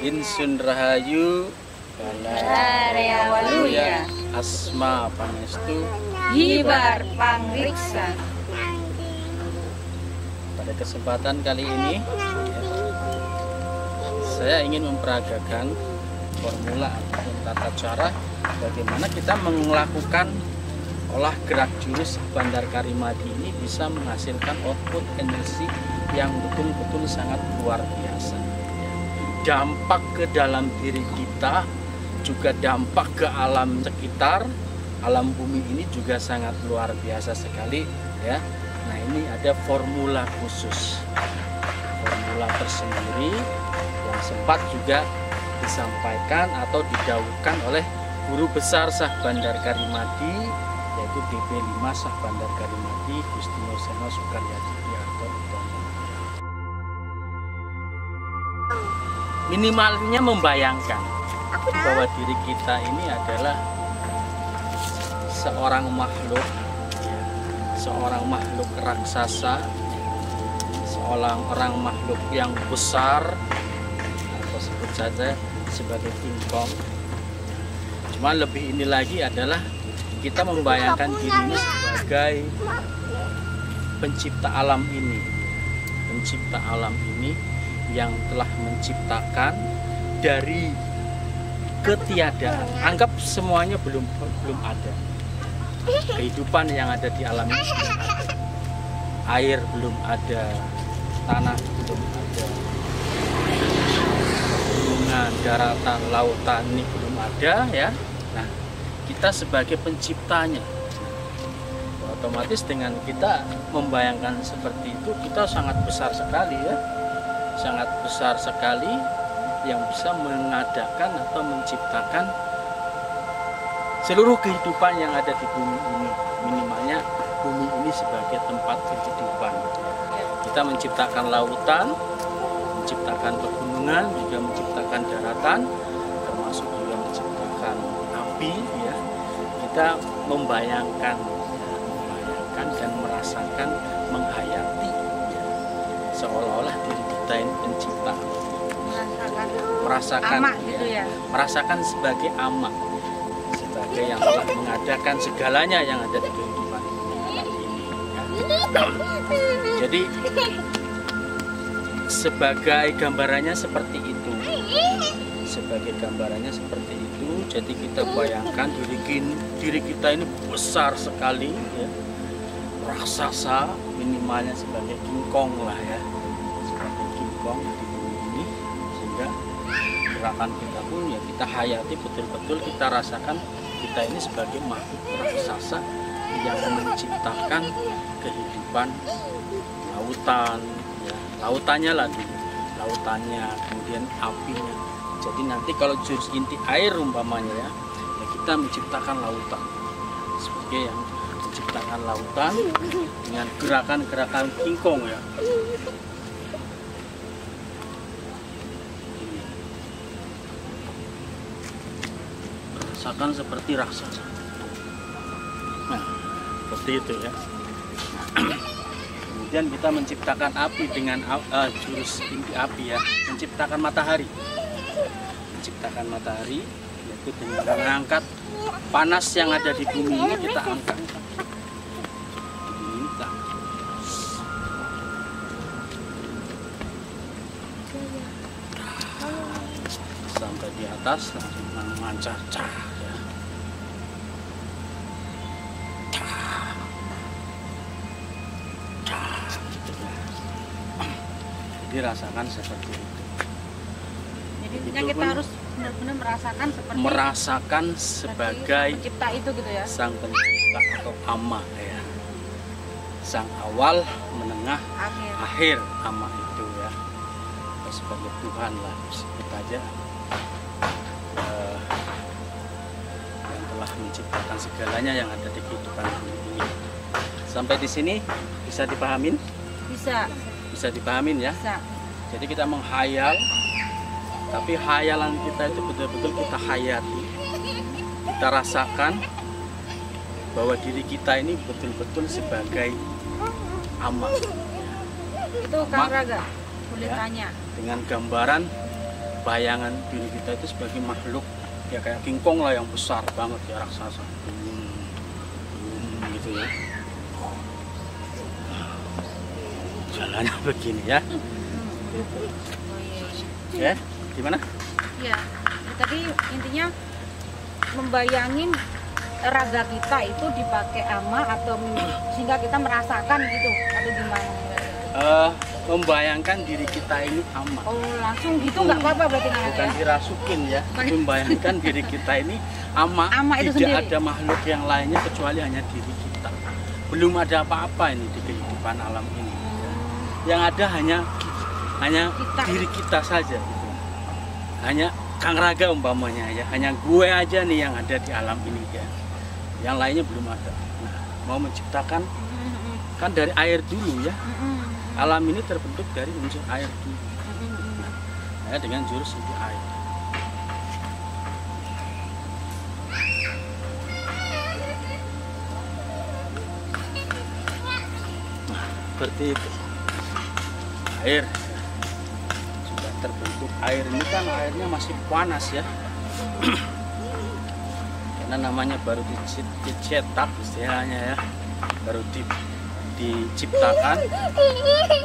Insun Rahayu Area Waluya Asma Pangestu Hibar Pangriksa. Pada kesempatan kali ini saya ingin memperagakan formula atau tata cara bagaimana kita melakukan olah gerak jurus Bandar Karimati ini bisa menghasilkan output energi yang betul-betul sangat luar biasa. Dampak ke dalam diri kita, juga dampak ke alam sekitar, alam bumi ini juga sangat luar biasa sekali ya. Nah, ini ada formula khusus, formula tersendiri yang sempat juga disampaikan atau didhawuhkan oleh guru besar Sah Bandar Karimati, yaitu DP5 Sah Bandar Karimati Gusti Nursena Sukaryadi Diarto Utomo. Minimalnya membayangkan bahwa diri kita ini adalah seorang makhluk, seorang makhluk raksasa, seorang makhluk yang besar, atau sebut saja sebagai King Kong. Cuma lebih ini lagi adalah kita membayangkan diri ini sebagai pencipta alam ini, pencipta alam ini yang telah menciptakan dari ketiadaan. Anggap semuanya belum ada. Kehidupan yang ada di alam ini belum ada. Air belum ada, tanah belum ada, gunungan, daratan, lautan ini belum ada ya. Nah, kita sebagai penciptanya, otomatis dengan kita membayangkan seperti itu, kita sangat besar sekali ya, sangat besar sekali yang bisa mengadakan atau menciptakan seluruh kehidupan yang ada di bumi ini. Minimalnya bumi ini sebagai tempat kehidupan. Kita menciptakan lautan, menciptakan pegunungan, juga menciptakan daratan, termasuk juga menciptakan api ya. Kita membayangkan dan merasakan, menghayati ya. Seolah-olah diri kita ini pencipta, merasakan ama gitu ya, merasakan sebagai ama, sebagai yang telah mengadakan segalanya yang ada di kehidupan ini ya. Jadi sebagai gambarannya seperti itu, sebagai gambarannya seperti itu. Jadi kita bayangkan diri kita ini besar sekali ya, raksasa, minimalnya sebagai King Kong lah ya, sebagai King Kong di bumi ini, sehingga gerakan kita pun ya kita hayati betul-betul, kita rasakan kita ini sebagai makhluk raksasa yang menciptakan kehidupan lautan ya, lautannya lah dulu, lautannya, kemudian apinya. Jadi nanti kalau jurus inti air umpamanya ya, kita menciptakan lautan sebagai yang menciptakan lautan dengan gerakan-gerakan King Kong ya. Rasakan seperti raksasa. Nah, seperti itu ya. Kemudian kita menciptakan api dengan jurus inti api ya, menciptakan matahari. Menciptakan matahari yaitu dengan mengangkat panas yang ada di bumi ini, kita angkat. Sampai di atas langsung memancar cahaya. Jadi rasakan seperti itu. Jadi intinya kita harus benar-benar merasakan sebagai pencipta itu gitu ya. Sang pencipta atau ama ya. Sang awal, menengah, akhir ama itu ya. Sebagai Tuhan lah, sebut aja. Yang telah menciptakan segalanya yang ada di kehidupan ini. Sampai di sini bisa dipahamin? Bisa dipahamin ya? Bisa. Jadi kita menghayal, tapi hayalan kita itu betul-betul kita hayati, kita rasakan bahwa diri kita ini betul-betul sebagai ama. Itu Kang Raga boleh ya, tanya. dengan gambaran bayangan diri kita itu sebagai makhluk ya kayak King Kong lah yang besar banget ya, raksasa. Gitu ya. Jalannya begini ya. Ya, gimana? Ya, tadi intinya membayangin raga kita itu dipakai ama atau sehingga kita merasakan gitu atau gimana? Membayangkan diri kita ini ama. Oh, langsung gitu nggak apa-apa berarti Kang Raka? Bukan dirasukin ya, membayangkan diri kita ini ama itu tidak sendiri. ada makhluk yang lainnya kecuali hanya diri kita. Belum ada apa-apa ini di kehidupan alam ini. Yang ada hanya Kita. diri kita saja gitu. Hanya Kang Raga umpamanya ya, hanya gue aja nih yang ada di alam ini ya. Yang lainnya belum ada. Nah, mau menciptakan kan dari air dulu ya. Alam ini terbentuk dari unsur air dulu. Ya, dengan jurus inti air. Nah, seperti itu. Air sudah terbentuk. Air ini kan airnya masih panas ya. Karena namanya baru dicetak istilahnya ya. Baru diciptakan.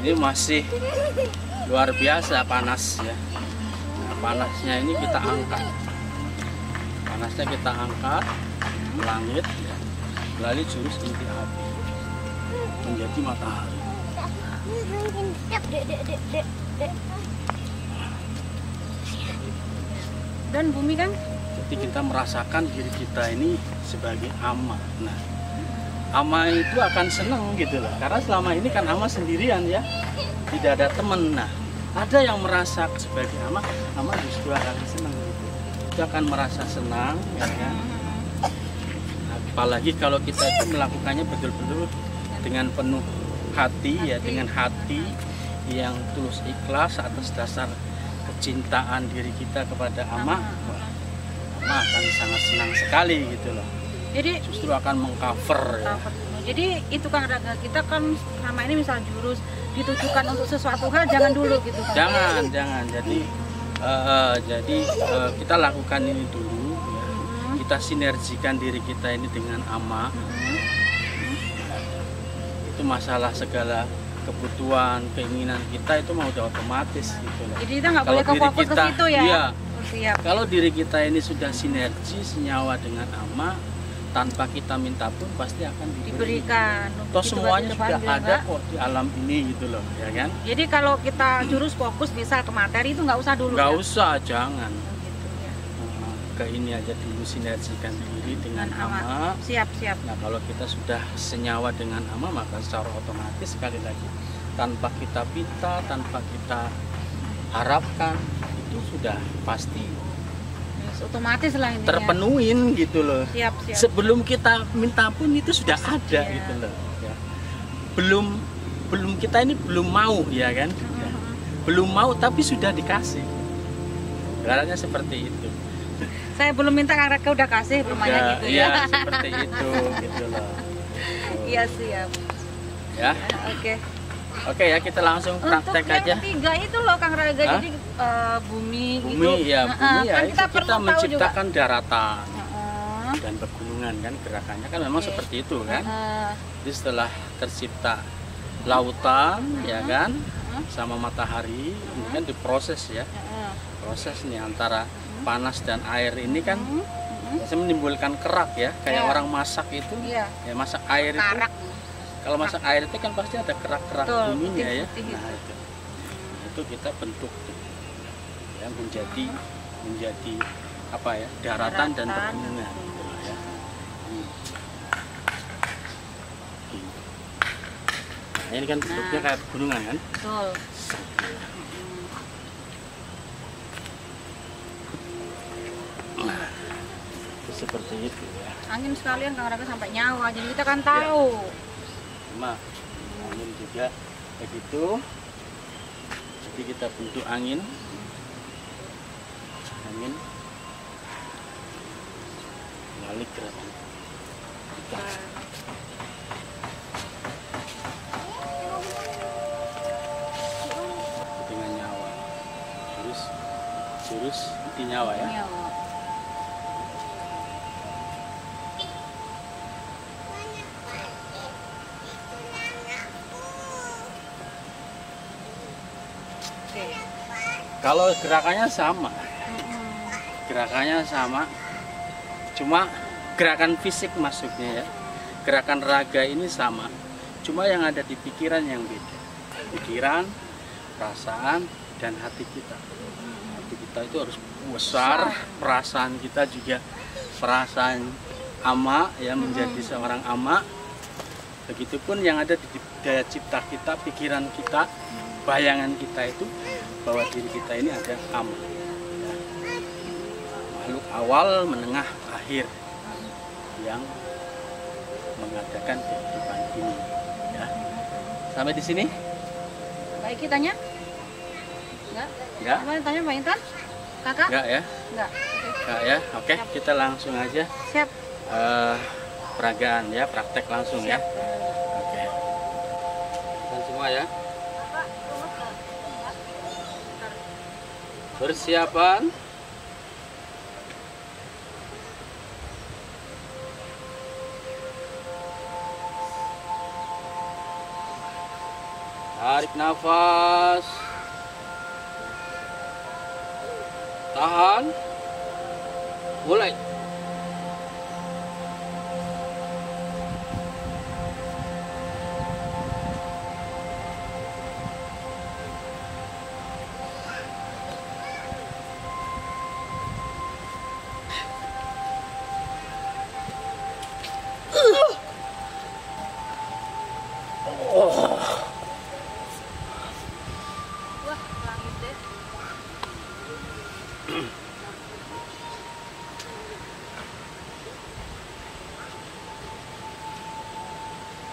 Ini masih luar biasa panas ya. Nah, panasnya ini kita angkat. Panasnya kita angkat ke langit ya, melalui jurus inti api menjadi matahari. Dan bumi kan? Jadi kita merasakan diri kita ini sebagai ama. Nah, ama itu akan senang gitu loh. Karena selama ini kan ama sendirian ya, tidak ada teman. Nah, ada yang merasa sebagai ama justru akan senang gitu. Itu akan merasa senang ya kan. Apalagi kalau kita itu melakukannya betul-betul dengan penuh hati ya, dengan hati yang tulus ikhlas atas dasar kecintaan diri kita kepada ama akan sangat senang sekali gitu loh. Jadi Justru akan mengcover ya. Jadi itu Kang Raga, kita kan selama ini misal jurus ditujukan untuk sesuatu hal jangan dulu gitu kan? Jangan. Jadi kita lakukan ini dulu ya. Kita sinergikan diri kita ini dengan ama. Itu masalah segala kebutuhan, keinginan kita itu mau udah otomatis gitu loh. Jadi kita nggak boleh fokus ke situ ya? Iya. Siap. Kalau diri kita ini sudah sinergi, senyawa dengan ama, tanpa kita minta pun pasti akan Diberikan. Toh Gitu semuanya berarti sudah depan ada juga. kok di alam ini gitu loh, ya kan? Jadi kalau kita jurus fokus misal ke materi itu nggak usah dulu. Nggak ya? usah, jangan. Oh, gitu, ya. Ke ini aja dulu, sinergikan diri dengan ama. Siap. Nah, kalau kita sudah senyawa dengan ama, maka secara otomatis sekali lagi tanpa kita minta, tanpa kita harapkan, itu sudah pasti Otomatis lah intinya. terpenuhin gitu loh. Siap. Sebelum kita minta pun itu sudah ada Iya. gitu loh. Ya. Belum kita ini belum mau ya kan? Belum mau tapi sudah dikasih. Ibaratnya seperti itu. Saya belum minta Kang Raga udah kasih rumahnya Udah, gitu iya, ya. seperti itu gitu loh. Iya siap. Ya. Oke. Oke ya, kita langsung praktek Untuk aja. yang ketiga itu loh Kang Raga, Hah? jadi bumi gitu. Bumi ya, bumi ya kan itu kita kita perlu tahu menciptakan daratan juga. dan pegunungan kan, gerakannya kan memang Oke. seperti itu kan. Heeh. Jadi setelah tercipta lautan ya kan sama matahari ini kan diproses ya. Heeh. Proses nih antara panas dan air ini kan biasanya menimbulkan kerak ya, kayak Ya. orang masak itu. Iya. Ya masak air itu. Karak. Kalau masak air itu kan pasti ada kerak-kerak Betul, buminya ya. putih-putih Nah, itu kita bentuk tuh. Ya menjadi apa ya? Daratan dan pegunungan gitu lah ya. Nah, ini kan bentuknya kayak pegunungan kan? Betul. Nah, itu seperti itu ya. Angin sekalian Kang Raga sampai nyawa, jadi kita kan tahu. Sama angin juga begitu. Jadi kita bentuk angin balik gerakan kita. Dengan nyawa terus jurus inti nyawa ya. Iya. Oke. Kalau gerakannya sama, gerakannya sama, cuma gerakan fisik maksudnya ya, gerakan raga ini sama, cuma yang ada di pikiran yang beda. Pikiran, perasaan, dan hati kita. Hati kita itu harus besar, perasaan kita juga perasaan ama ya, menjadi seorang ama. Begitupun yang ada di daya cipta kita, pikiran kita, bayangan kita itu bahwa diri kita ini ada ama. Ya. Makhluk awal, menengah, akhir yang mengadakan kehidupan ini. Ya. Sampai di sini? Baik, kitanya? Enggak? Enggak? Apa tanya Pak Intan? Kakak? Enggak ya? Enggak. Enggak ya? Oke, kita langsung aja Siap. peragaan ya, praktek langsung ya. Oke. Dan semua ya. Persiapan. Tarik nafas. Tahan. Mulai. Wah, langit deh.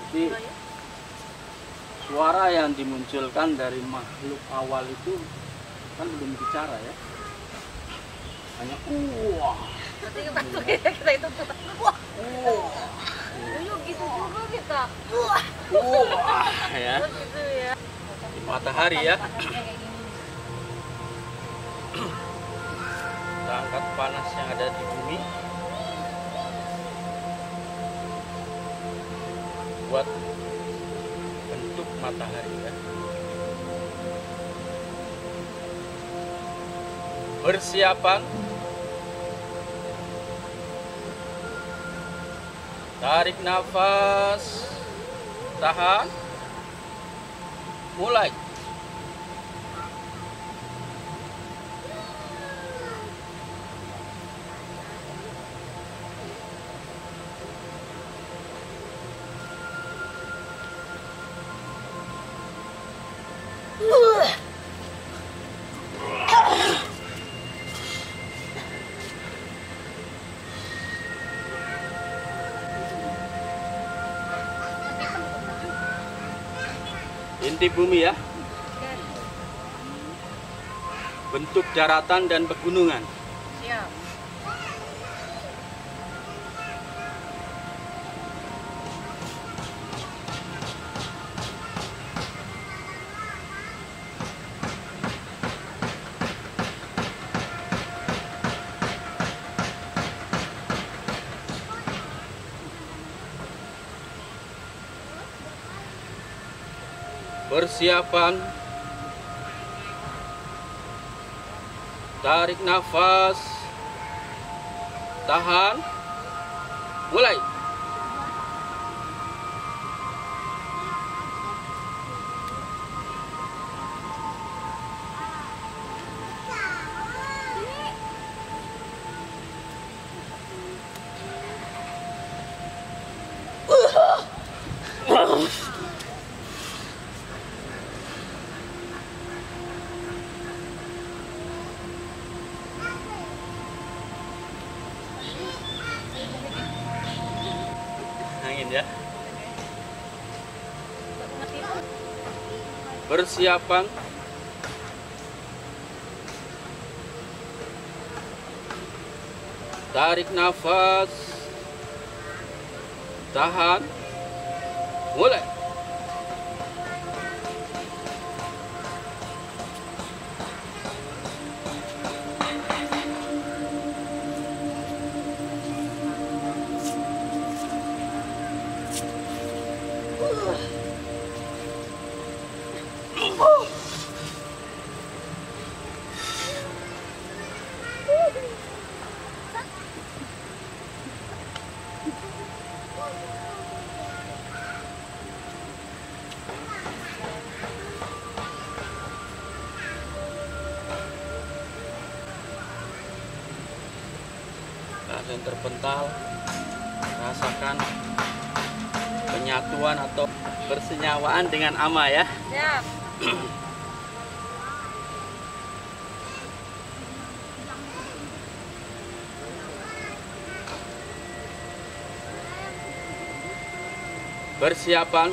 Jadi suara yang dimunculkan dari makhluk awal itu kan belum bicara ya, hanya wah, Nanti kita itu wah. Ayo gitu juga kita. Wah. wah ya, Gitu ya. di matahari ya. Kita angkat panas yang ada di bumi buat bentuk matahari ya. Persiapan. Tarik nafas. Tahan. Mulai. Inti bumi ya, bentuk daratan dan pegunungan. Siap. Persiapan. Tarik nafas. Tahan. Mulai. Angin ya. Persiapan. Tarik nafas. Tahan. Mulai. yang terpental, rasakan penyatuan atau bersenyawaan dengan ama ya. Siap. Persiapan.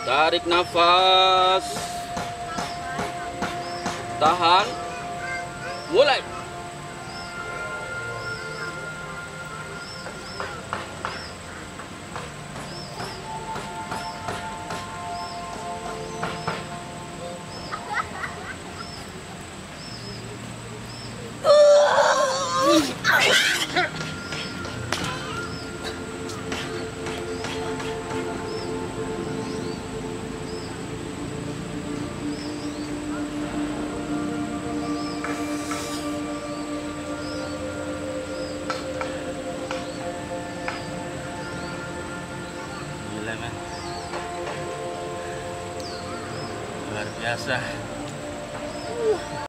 Tarik nafas. Tahan. Mulai. Gila, men. Luar biasa.